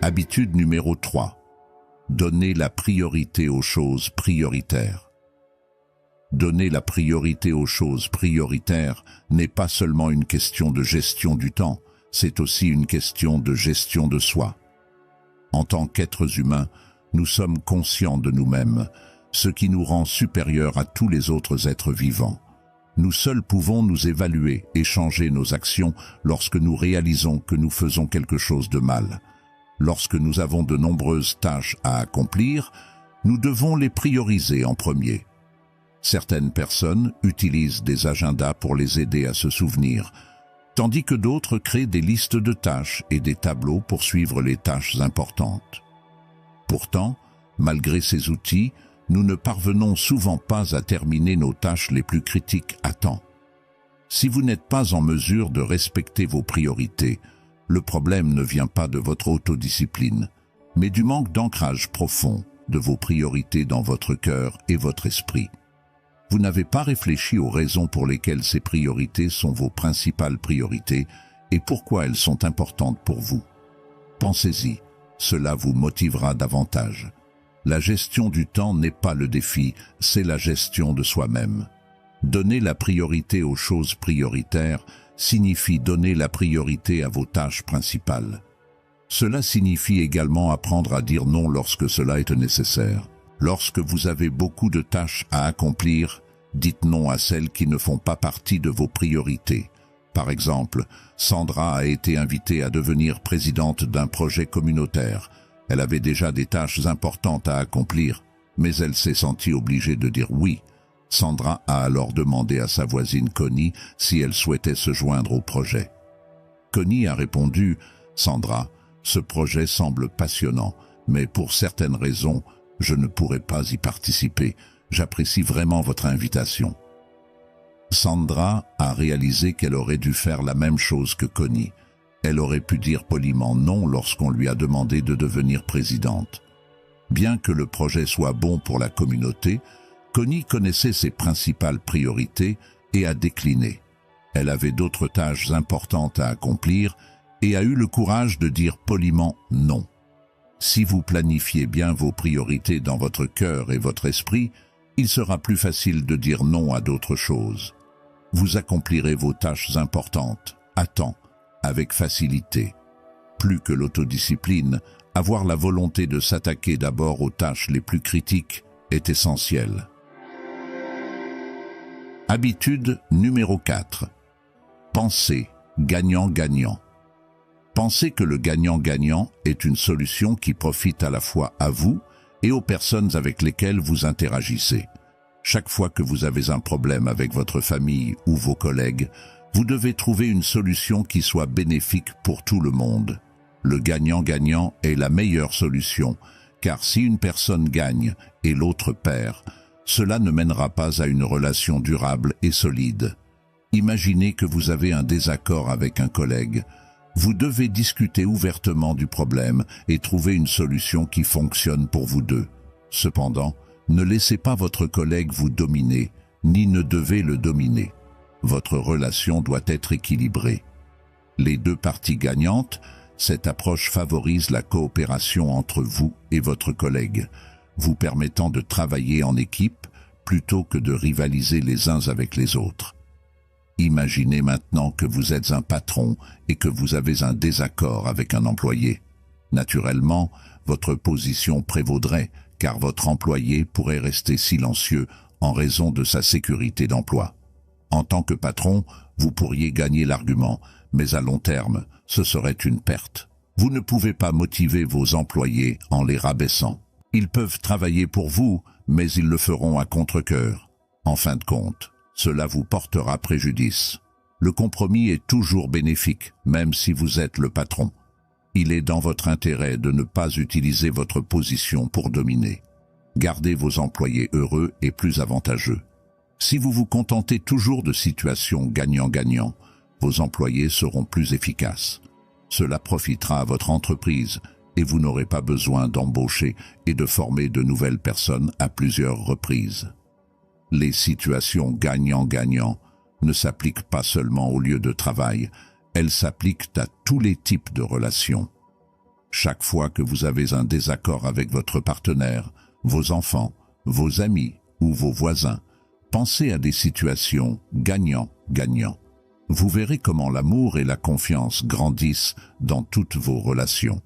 Habitude numéro 3. Donnez la priorité aux choses prioritaires. Donner la priorité aux choses prioritaires n'est pas seulement une question de gestion du temps, c'est aussi une question de gestion de soi. En tant qu'êtres humains, nous sommes conscients de nous-mêmes, ce qui nous rend supérieurs à tous les autres êtres vivants. Nous seuls pouvons nous évaluer et changer nos actions lorsque nous réalisons que nous faisons quelque chose de mal. Lorsque nous avons de nombreuses tâches à accomplir, nous devons les prioriser en premier. Certaines personnes utilisent des agendas pour les aider à se souvenir, tandis que d'autres créent des listes de tâches et des tableaux pour suivre les tâches importantes. Pourtant, malgré ces outils, nous ne parvenons souvent pas à terminer nos tâches les plus critiques à temps. Si vous n'êtes pas en mesure de respecter vos priorités, le problème ne vient pas de votre autodiscipline, mais du manque d'ancrage profond de vos priorités dans votre cœur et votre esprit. Vous n'avez pas réfléchi aux raisons pour lesquelles ces priorités sont vos principales priorités et pourquoi elles sont importantes pour vous. Pensez-y, cela vous motivera davantage. La gestion du temps n'est pas le défi, c'est la gestion de soi-même. Donner la priorité aux choses prioritaires signifie donner la priorité à vos tâches principales. Cela signifie également apprendre à dire non lorsque cela est nécessaire. Lorsque vous avez beaucoup de tâches à accomplir, dites non à celles qui ne font pas partie de vos priorités. Par exemple, Sandra a été invitée à devenir présidente d'un projet communautaire. Elle avait déjà des tâches importantes à accomplir, mais elle s'est sentie obligée de dire oui. Sandra a alors demandé à sa voisine Connie si elle souhaitait se joindre au projet. Connie a répondu « Sandra, ce projet semble passionnant, mais pour certaines raisons, je ne pourrai pas y participer. J'apprécie vraiment votre invitation. » Sandra a réalisé qu'elle aurait dû faire la même chose que Connie. Elle aurait pu dire poliment non lorsqu'on lui a demandé de devenir présidente. Bien que le projet soit bon pour la communauté, Connie connaissait ses principales priorités et a décliné. Elle avait d'autres tâches importantes à accomplir et a eu le courage de dire poliment non. Si vous planifiez bien vos priorités dans votre cœur et votre esprit, il sera plus facile de dire non à d'autres choses. Vous accomplirez vos tâches importantes, à temps, avec facilité. Plus que l'autodiscipline, avoir la volonté de s'attaquer d'abord aux tâches les plus critiques est essentiel. Habitude numéro 4. Pensez gagnant-gagnant. Pensez que le gagnant-gagnant est une solution qui profite à la fois à vous et aux personnes avec lesquelles vous interagissez. Chaque fois que vous avez un problème avec votre famille ou vos collègues, vous devez trouver une solution qui soit bénéfique pour tout le monde. Le gagnant-gagnant est la meilleure solution, car si une personne gagne et l'autre perd, cela ne mènera pas à une relation durable et solide. Imaginez que vous avez un désaccord avec un collègue. Vous devez discuter ouvertement du problème et trouver une solution qui fonctionne pour vous deux. Cependant, ne laissez pas votre collègue vous dominer, ni ne devez le dominer. Votre relation doit être équilibrée. Les deux parties gagnantes, cette approche favorise la coopération entre vous et votre collègue, vous permettant de travailler en équipe plutôt que de rivaliser les uns avec les autres. Imaginez maintenant que vous êtes un patron et que vous avez un désaccord avec un employé. Naturellement, votre position prévaudrait, car votre employé pourrait rester silencieux en raison de sa sécurité d'emploi. En tant que patron, vous pourriez gagner l'argument, mais à long terme, ce serait une perte. Vous ne pouvez pas motiver vos employés en les rabaissant. Ils peuvent travailler pour vous, mais ils le feront à contre-cœur. En fin de compte, cela vous portera préjudice. Le compromis est toujours bénéfique, même si vous êtes le patron. Il est dans votre intérêt de ne pas utiliser votre position pour dominer. Gardez vos employés heureux et plus avantageux. Si vous vous contentez toujours de situations gagnant-gagnant, vos employés seront plus efficaces. Cela profitera à votre entreprise et vous n'aurez pas besoin d'embaucher et de former de nouvelles personnes à plusieurs reprises. Les situations gagnant-gagnant ne s'appliquent pas seulement au lieu de travail, elles s'appliquent à tous les types de relations. Chaque fois que vous avez un désaccord avec votre partenaire, vos enfants, vos amis ou vos voisins, pensez à des situations gagnant-gagnant. Vous verrez comment l'amour et la confiance grandissent dans toutes vos relations.